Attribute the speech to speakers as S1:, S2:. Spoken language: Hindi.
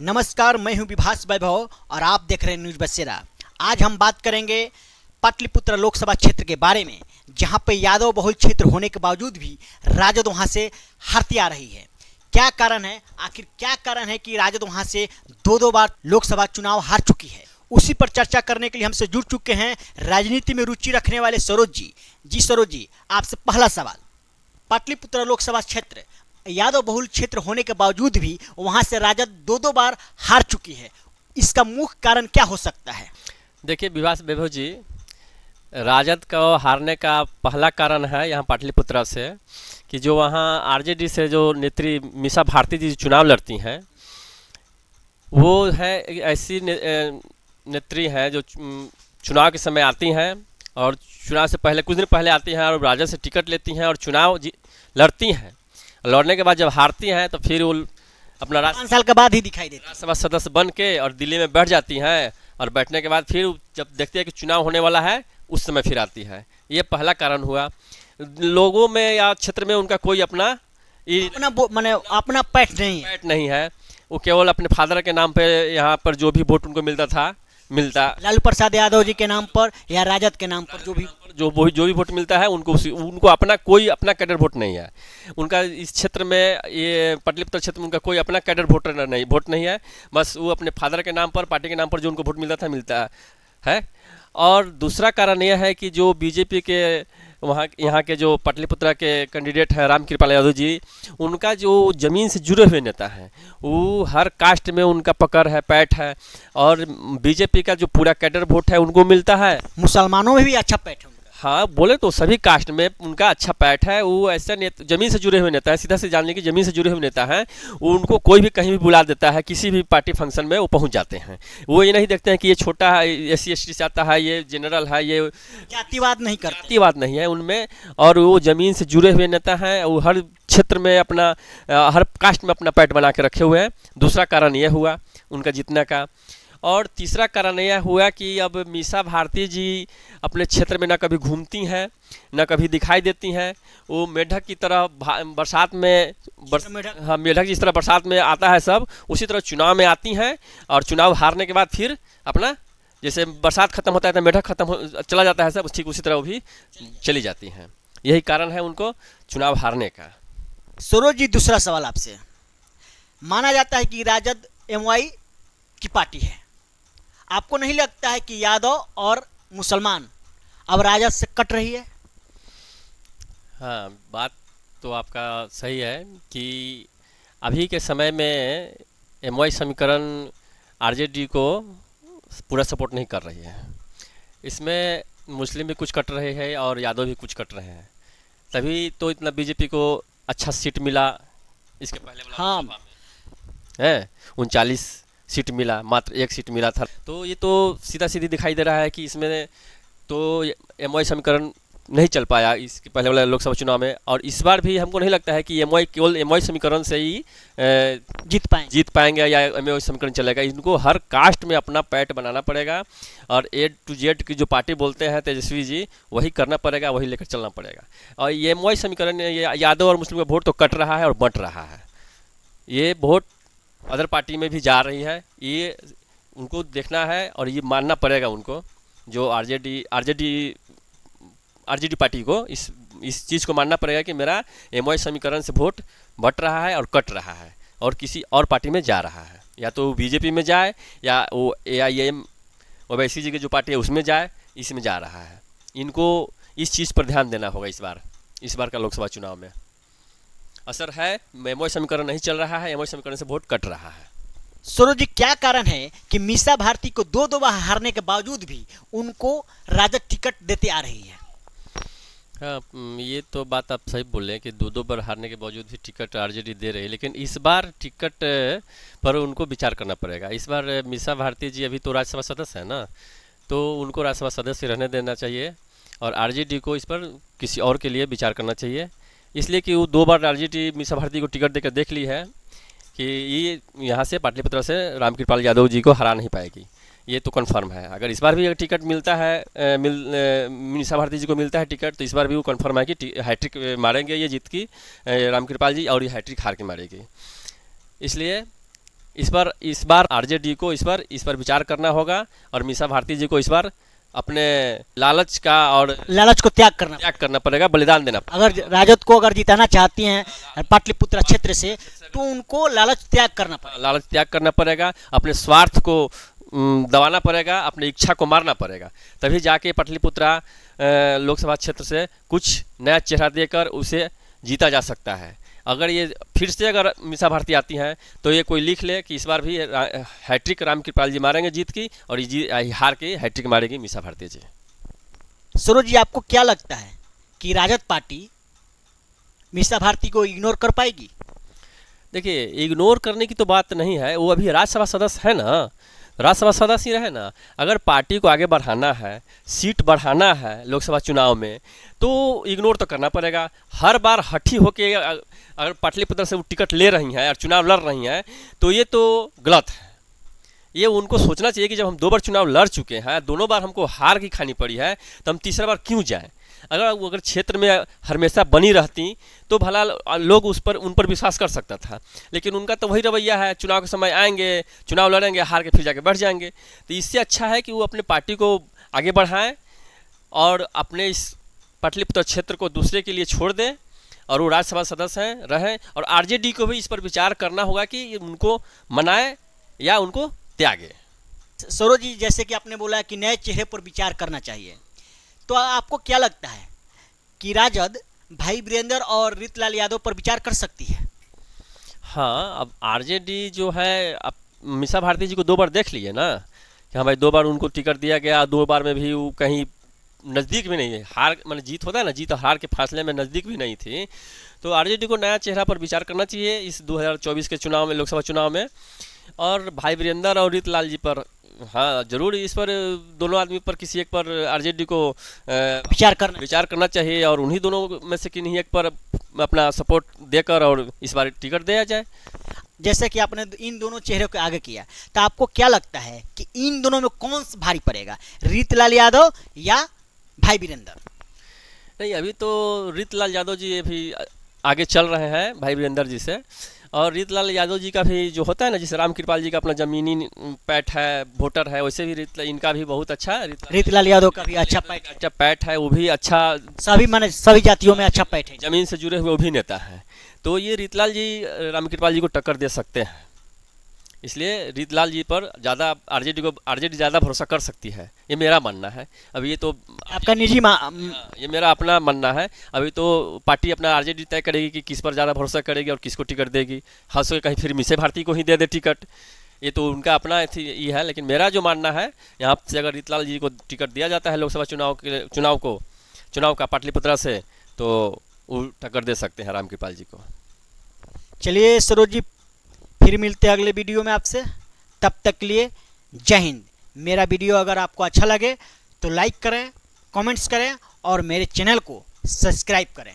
S1: नमस्कार, मैं हूं विभास वैभव और आप देख रहे हैं न्यूज़ बसेरा। आज हम बात करेंगे पाटलिपुत्र लोकसभा क्षेत्र के बारे में, जहां पर यादव बहुल क्षेत्र होने के बावजूद भी राजद वहां से हारती आ रही है। क्या कारण है, आखिर क्या कारण है कि राजद वहां से दो बार लोकसभा चुनाव हार चुकी है? उसी पर चर्चा करने के लिए हमसे जुड़ चुके हैं राजनीति में रुचि रखने वाले सरोज जी। जी सरोज जी, आपसे पहला सवाल, पाटलिपुत्र लोकसभा क्षेत्र यादव बहुल क्षेत्र होने के बावजूद भी वहां से राजद दो बार हार चुकी है। इसका मुख्य कारण क्या हो सकता है?
S2: देखिए विभास वैभव जी, राजद का हारने का पहला कारण है यहाँ पाटलिपुत्रा से कि जो वहाँ आरजेडी से जो नेत्री मीसा भारती जी चुनाव लड़ती हैं, वो है ऐसी नेत्री हैं जो चुनाव के समय आती हैं और चुनाव से पहले कुछ दिन पहले आती हैं और राजद से टिकट लेती हैं और चुनाव लड़ती हैं। लड़ने के बाद जब हारती हैं तो फिर वो अपना
S1: 5 साल के बाद ही दिखाई देती है
S2: राज्यसभा सदस्य बन के और दिल्ली में बैठ जाती हैं और बैठने के बाद फिर जब देखती है कि चुनाव होने वाला है उस समय फिर आती है। ये पहला कारण हुआ। लोगों में या क्षेत्र में उनका कोई अपना
S1: माने अपना पैठ
S2: नहीं है। वो केवल अपने फादर के नाम पे यहाँ पर जो भी वोट उनको मिलता
S1: लालू प्रसाद यादव जी के नाम पर या राजद के नाम पर
S2: जो भी वोट मिलता है उनको अपना कोई अपना कैडर वोट नहीं है। उनका इस क्षेत्र में, ये पाटलिपुत्र क्षेत्र में उनका कोई अपना कैडर वोट नहीं है। बस वो अपने फादर के नाम पर, पार्टी के नाम पर जो उनको वोट मिलता है। और दूसरा कारण यह है कि जो बीजेपी के यहाँ के जो पाटलिपुत्रा के कैंडिडेट हैं रामकृपाल यादव जी, उनका जो ज़मीन से जुड़े हुए नेता हैं, वो हर कास्ट में उनका पकड़ है, पैठ है। और बीजेपी का जो पूरा कैडर वोट है उनको मिलता है।
S1: मुसलमानों में भी अच्छा पैठ है।
S2: हाँ, बोले तो सभी कास्ट में उनका अच्छा पैठ है। वो ऐसा जमीन से जुड़े हुए नेता है, सीधा से जानने की ज़मीन से जुड़े हुए नेता हैं। उनको कोई भी कहीं भी बुला देता है, किसी भी पार्टी फंक्शन में वो पहुंच जाते हैं। वो ये नहीं देखते हैं कि ये छोटा है, SC/ST से आता है, ये जनरल है, ये
S1: जातिवाद नहीं करते,
S2: जातिवाद नहीं है उनमें। और वो ज़मीन से जुड़े हुए नेता हैं। वो हर क्षेत्र में अपना, हर कास्ट में अपना पैठ बना के रखे हुए हैं। दूसरा कारण ये हुआ उनका जीतने का। और तीसरा कारण यह हुआ कि अब मीसा भारती जी अपने क्षेत्र में ना कभी घूमती हैं, ना कभी दिखाई देती हैं। वो मेढक की तरह बरसात में हाँ, मेढक जिस तरह बरसात में आता है सब, उसी तरह चुनाव में आती हैं और चुनाव हारने के बाद फिर अपना, जैसे बरसात खत्म होता है तो मेढक चला जाता है सब, ठीक उसी तरह वो भी चली जाती हैं। यही कारण है उनको चुनाव हारने का।
S1: सरोज जी, दूसरा सवाल आपसे, माना जाता है कि राजद MY की पार्टी है। आपको नहीं लगता है कि यादव और मुसलमान अब राजद से कट रही है?
S2: हाँ, बात तो आपका सही है कि अभी के समय में MY समीकरण RJD को पूरा सपोर्ट नहीं कर रही है। इसमें मुस्लिम भी कुछ कट रहे हैं और यादव भी कुछ कट रहे हैं। तभी तो इतना बीजेपी को अच्छा सीट मिला। इसके पहले वाला है 39 सीट मिला, मात्र 1 सीट मिला था। तो ये तो सीधा सीधी दिखाई दे रहा है कि इसमें तो MY समीकरण नहीं चल पाया इसके पहले वाले लोकसभा चुनाव में। और इस बार भी हमको नहीं लगता है कि केवल MY समीकरण से ही जीत पाएंगे या MY समीकरण चलेगा। इनको हर कास्ट में अपना पैठ बनाना पड़ेगा और A to Z की जो पार्टी बोलते हैं तेजस्वी जी, वही करना पड़ेगा, वही लेकर चलना पड़ेगा। और ये MY समीकरण, ये यादव और मुस्लिम का वोट तो कट रहा है और बंट रहा है। ये वोट अदर पार्टी में भी जा रही है, ये उनको देखना है और ये मानना पड़ेगा उनको, जो आरजेडी पार्टी को इस चीज़ को मानना पड़ेगा कि मेरा MY समीकरण से वोट बट रहा है और कट रहा है और किसी और पार्टी में जा रहा है। या तो बीजेपी में जाए या वो AIM ओवैसी जी की जो पार्टी है उसमें जाए, इसमें जा रहा है। इनको इस चीज़ पर ध्यान देना होगा। इस बार का लोकसभा चुनाव में असर है, MY समीकरण नहीं चल रहा है, MY समीकरण से वोट कट रहा है।
S1: सरोज जी, क्या कारण है कि मीसा भारती को दो बार हारने के बावजूद भी उनको राजद टिकट देते आ रही है?
S2: हाँ, ये तो बात आप सही बोले कि दो बार हारने के बावजूद भी टिकट RJD दे रही है। लेकिन इस बार टिकट पर उनको विचार करना पड़ेगा। इस बार मीसा भारती जी अभी तो राज्यसभा सदस्य है ना, तो उनको राज्यसभा सदस्य रहने देना चाहिए और RJD को इस पर किसी और के लिए विचार करना चाहिए। इसलिए कि वो 2 बार RJD मीसा भारती को टिकट देकर देख ली है कि ये यहाँ से पाटलिपुत्र से रामकृपाल यादव जी को हरा नहीं पाएगी। ये तो कंफर्म है। अगर इस बार भी टिकट मिलता है, मीसा भारती जी को मिलता है टिकट, तो इस बार भी वो कंफर्म है कि हैट्रिक मारेंगे ये जीत की रामकृपाल जी, और ये हैट्रिक हार के मारेगी। इसलिए इस बार आरजेडी को इस पर विचार करना होगा और मीसा भारती जी को इस बार अपने लालच
S1: को त्याग
S2: करना पड़ेगा, बलिदान देना पड़ेगा।
S1: अगर राजद को अगर जिताना चाहती हैं पाटलिपुत्र क्षेत्र से तो उनको लालच त्याग करना पड़ेगा, अपने स्वार्थ को दबाना पड़ेगा, अपनी इच्छा को मारना पड़ेगा, तभी जाके पाटलिपुत्रा लोकसभा क्षेत्र से कुछ नया चेहरा देकर उसे जीता जा सकता है। अगर ये फिर से अगर मीसा भारती आती हैं तो ये कोई लिख ले कि इस बार भी हैट्रिक रामकृपाल जी मारेंगे जीत की, और ये हार के हैट्रिक मारेगी मीसा भारती जी। सरोज जी, आपको क्या लगता है कि राजद पार्टी मीसा भारती को इग्नोर कर पाएगी?
S2: देखिए, इग्नोर करने की तो बात नहीं है, वो अभी राज्यसभा सदस्य है ना, राज्यसभा सदस्य ही रहे ना। अगर पार्टी को आगे बढ़ाना है, सीट बढ़ाना है लोकसभा चुनाव में, तो इग्नोर तो करना पड़ेगा। हर बार हठी होके अगर पाटलिपुत्र से वो टिकट ले रही हैं और चुनाव लड़ रही हैं तो ये तो गलत है। ये उनको सोचना चाहिए कि जब हम 2 बार चुनाव लड़ चुके हैं, दोनों बार हमको हार की खानी पड़ी है, तो हम तीसरा बार क्यों जाएं? अगर क्षेत्र में हमेशा बनी रहती तो भला लोग उन पर विश्वास कर सकता था, लेकिन उनका तो वही रवैया है, चुनाव के समय आएंगे, चुनाव लड़ेंगे, हार के फिर जाके बैठ जाएंगे। तो इससे अच्छा है कि वो अपने पार्टी को आगे बढ़ाएं और अपने इस पाटलिपुत्र क्षेत्र को दूसरे के लिए छोड़ दें, और वो राज्यसभा सदस्य हैं रहें। और आरजेडी को भी इस पर विचार करना होगा कि उनको मनाए या उनको त्यागे।
S1: सरोज जी, जैसे कि आपने बोला कि नए चेहरे पर विचार करना चाहिए, तो आपको क्या लगता है कि राजद भाई वीरेंद्र और रीतलाल यादव पर विचार कर सकती है?
S2: हाँ, अब आरजेडी जो है, अब मीसा भारती जी को 2 बार देख लिए ना कि हाँ भाई 2 बार उनको टिकट दिया गया, 2 बार में भी वो कहीं नज़दीक भी नहीं है, हार मतलब जीत होता है ना, जीत और हार के फासले में नज़दीक भी नहीं थी। तो आरजेडी को नया चेहरा पर विचार करना चाहिए इस 2024 के चुनाव में, लोकसभा चुनाव में, और भाई वीरेंद्र और रीतलाल जी पर हाँ जरूर इस पर दोनों आदमी पर किसी एक पर आरजेडी को विचार करना चाहिए, और उन्हीं दोनों में से किन्हीं एक पर अपना सपोर्ट देकर और इस बार टिकट दिया जाए।
S1: जैसे कि आपने इन दोनों चेहरों को आगे किया, तो आपको क्या लगता है कि इन दोनों में कौन भारी पड़ेगा, रीतलाल यादव या भाई वीरेंद्र?
S2: नहीं, अभी तो रीतलाल यादव जी अभी आगे चल रहे हैं भाई वीरेंद्र जी से, और रीतलाल यादव जी का भी जो होता है ना, जैसे रामकृपाल जी का अपना जमीनी पैठ है, वोटर है, वैसे भी इनका भी बहुत अच्छा है।
S1: रीतलाल यादव का भी अच्छा
S2: पैठ है, वो भी अच्छा,
S1: सभी जातियों में अच्छा पैठ है,
S2: जमीन से जुड़े हुए वो भी नेता है। तो ये रीतलाल जी रामकृपाल जी को टक्कर दे सकते हैं, इसलिए रीतलाल जी पर ज़्यादा आरजेडी ज़्यादा भरोसा कर सकती है, ये मेरा मानना है। अब ये तो
S1: आपका निजी
S2: ये मेरा अपना मानना है। अभी तो पार्टी अपना आरजेडी तय करेगी कि किस पर ज़्यादा भरोसा करेगी और किसको टिकट देगी। हाँ, सो कहीं फिर मीसा भारती को ही दे टिकट, ये तो उनका अपना ये है। लेकिन मेरा जो मानना है, यहाँ से अगर रीतलाल जी को टिकट दिया जाता है लोकसभा चुनाव का पाटलिपुत्रा से, तो वो टक्कर दे सकते हैं रामकृपाल जी को।
S1: चलिए सरोज जी, फिर मिलते हैं अगले वीडियो में आपसे, तब तक के लिए जय हिंद। मेरा वीडियो अगर आपको अच्छा लगे तो लाइक करें, कमेंट्स करें और मेरे चैनल को सब्सक्राइब करें।